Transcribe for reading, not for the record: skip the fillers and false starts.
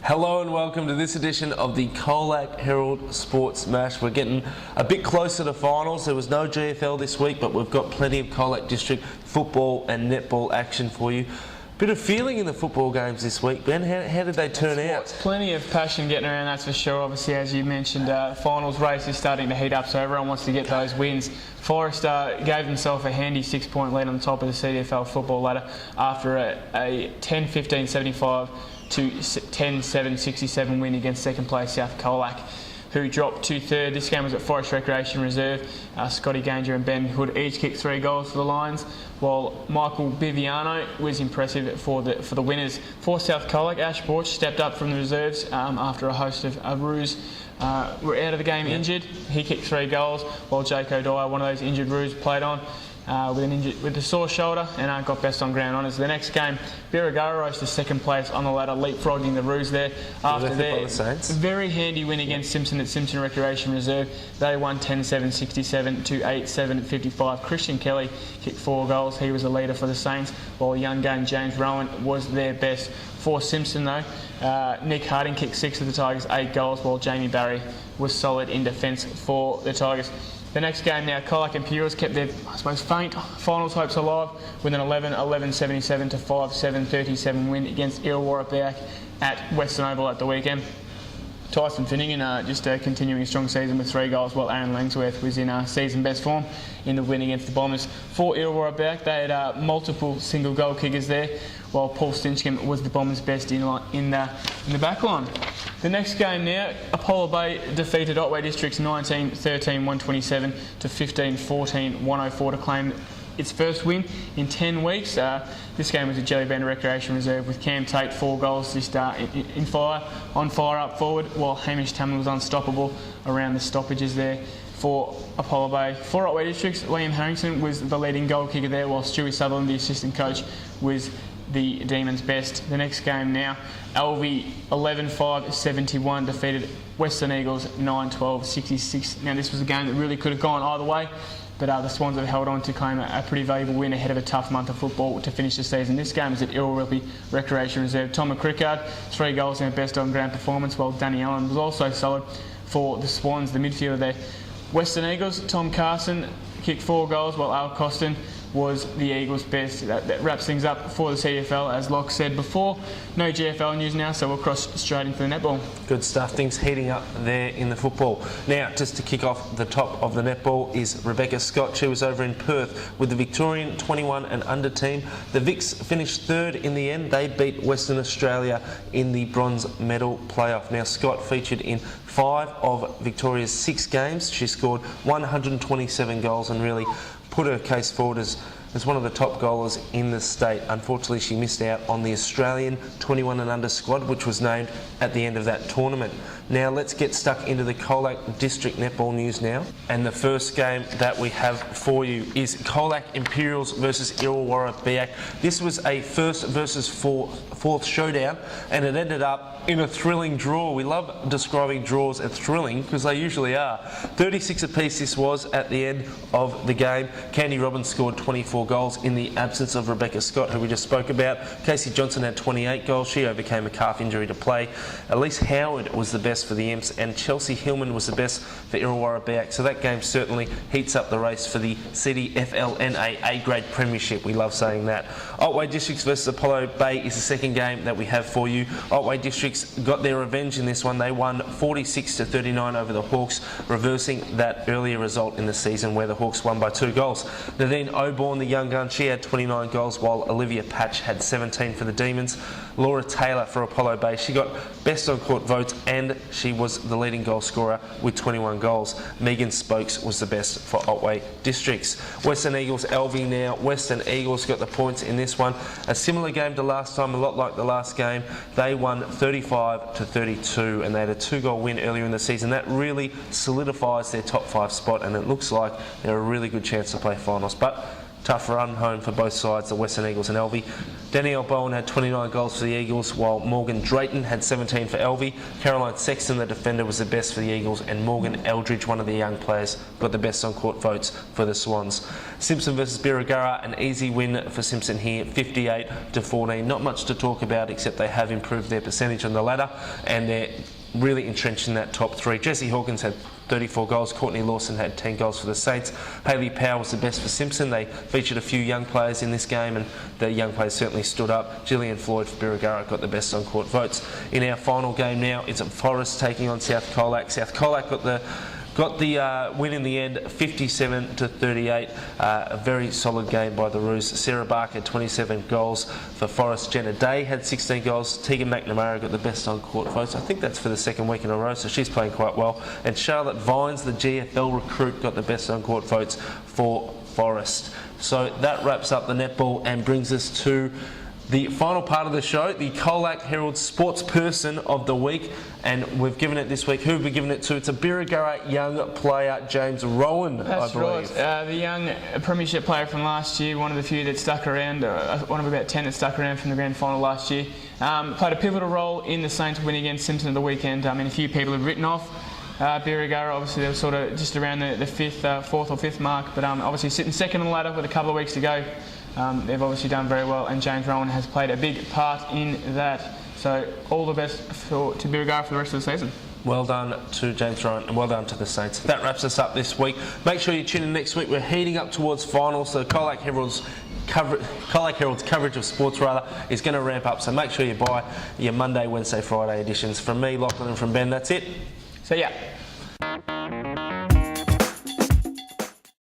Hello and welcome to this edition of the COLAC Herald Sports Mash. We're getting a bit closer to finals. There was no GFL this week, but we've got plenty of COLAC District football and netball action for you. Bit of feeling in the football games this week, Ben. How did they turn out? Plenty of passion getting around, that's for sure. Obviously, as you mentioned, finals race is starting to heat up, so everyone wants to get those wins. Forest gave themselves a handy 6-point lead on the top of the CDFL football ladder after a 10-15-75 to 10-7-67 win against second place South Colac, who dropped to third. This game was at Forest Recreation Reserve. Scotty Ganger and Ben Hood each kicked 3 goals for the Lions, while Michael Biviano was impressive for the winners. For South Colac, Ash Borch stepped up from the reserves after a host of Roos were out of the game injured. He kicked 3 goals, while Jake O'Dwyer, one of those injured Roos, played on with a sore shoulder and got best on ground honours. The next game, Birregurra rose to second place on the ladder, leapfrogging the Roos there after their very handy win against Simpson at Simpson Recreation Reserve. They won 10-7-67 to 8-7-55. Christian Kelly kicked 4 goals. He was a leader for the Saints, while young gun James Rowan was their best. For Simpson though, Nick Harding kicked 6 of the Tigers, 8 goals, while Jamie Barry was solid in defence for the Tigers. The next game now, COLAC Imperials kept their, faint finals hopes alive with an 11-77 to 5-7-37 win against Illawarra Beak at Western Oval at the weekend. Tyson Finnegan just continuing a strong season with 3 goals, while Aaron Langsworth was in season best form in the win against the Bombers. For Illawarra Beak, they had multiple single goal kickers there, while Paul Stinchcombe was the Bombers' best in the back line. The next game now, Apollo Bay defeated Otway Districts 19-13-127 to 15-14-104 to claim its first win in 10 weeks. This game was at Jellyband Recreation Reserve with Cam Tate 4 goals just on fire up forward, while Hamish Tamlin was unstoppable around the stoppages there for Apollo Bay. For Otway Districts, Liam Harrington was the leading goal kicker there, while Stewie Sutherland, the assistant coach, was the Demons' best. The next game now, Alvey 11-5-71 defeated Western Eagles 9-12-66. Now this was a game that really could have gone either way, but the Swans have held on to claim a pretty valuable win ahead of a tough month of football to finish the season. This game is at Ilrilpi Recreation Reserve. Tom McCrickard, 3 goals in a best on ground performance, while Danny Allen was also solid for the Swans, the midfielder there. Western Eagles, Tom Carson kicked 4 goals, while Al Costin was the Eagles' best. That wraps things up for the CFL, as Locke said before. No GFL news now, so we'll cross straight into the netball. Good stuff. Things heating up there in the football. Now, just to kick off the top of the netball is Rebecca Scott. She was over in Perth with the Victorian 21 and under team. The Vics finished 3rd in the end. They beat Western Australia in the bronze medal playoff. Now, Scott featured in 5 of Victoria's 6 games. She scored 127 goals and really put her case forward as one of the top goalers in the state. Unfortunately, she missed out on the Australian 21 and under squad, which was named at the end of that tournament. Now let's get stuck into the COLAC District Netball news now. And the first game that we have for you is COLAC Imperials versus Illawarra Beak. This was a first versus fourth showdown, and it ended up in a thrilling draw. We love describing draws as thrilling because they usually are. 36 apiece this was at the end of the game. Candy Robbins scored 24 goals in the absence of Rebecca Scott, who we just spoke about. Casey Johnson had 28 goals. She overcame a calf injury to play. Elise Howard was the best for the Imps, and Chelsea Hillman was the best for Illawarra Beak. So that game certainly heats up the race for the CDFLNA A-grade premiership. We love saying that. Otway Districts versus Apollo Bay is the second game that we have for you. Otway Districts got their revenge in this one. They won 46-39 over the Hawks, reversing that earlier result in the season where the Hawks won by 2 goals. Nadine Oborn, the young gun, she had 29 goals, while Olivia Patch had 17 for the Demons. Laura Taylor for Apollo Bay, she got best on court votes and she was the leading goal scorer with 21 goals. Megan Spokes was the best for Otway Districts. Western Eagles Alvey now. Western Eagles got the points in this one. A similar game to last time, a lot like the last game. They won 35-32 and they had a 2-goal win earlier in the season. That really solidifies their top 5 spot, and it looks like they're a really good chance to play finals. But tough run home for both sides, the Western Eagles and Elvie. Danielle Bowen had 29 goals for the Eagles, while Morgan Drayton had 17 for Elvie. Caroline Sexton, the defender, was the best for the Eagles, and Morgan Eldridge, one of the young players, got the best on-court votes for the Swans. Simpson versus Birregurra, an easy win for Simpson here, 58-14. Not much to talk about, except they have improved their percentage on the ladder, and they're really entrenched in that top three. Jessie Hawkins had 34 goals. Courtney Lawson had 10 goals for the Saints. Hayley Powell was the best for Simpson. They featured a few young players in this game, and the young players certainly stood up. Gillian Floyd for Birregurra got the best on-court votes. In our final game now, it's Forest taking on South Colac. South Colac got the win in the end, 57-38. A very solid game by the Roos. Sarah Barker had 27 goals for Forest. Jenna Day had 16 goals. Tegan McNamara got the best on-court votes. I think that's for the second week in a row, so she's playing quite well. And Charlotte Vines, the GFL recruit, got the best on-court votes for Forest. So that wraps up the netball and brings us to the final part of the show, the COLAC Herald Sports Person of the Week, and we've given it this week. Who have we given it to? It's a Birregurra young player, James Rowan, I believe. That's right. The young premiership player from last year, one of the few that stuck around, one of about 10 that stuck around from the grand final last year. Played a pivotal role in the Saints win against Simpson at the weekend. I mean, a few people have written off Birregurra. Obviously, they were sort of just around the fourth or fifth mark, but obviously sitting second on the ladder with a couple of weeks to go. They've obviously done very well, and James Rowan has played a big part in that. So all the best to Birregurra for the rest of the season. Well done to James Rowan, and well done to the Saints. That wraps us up this week. Make sure you tune in next week. We're heading up towards finals, so COLAC Herald's coverage of sports is going to ramp up. So make sure you buy your Monday, Wednesday, Friday editions. From me, Lachlan, and from Ben, that's it. So yeah.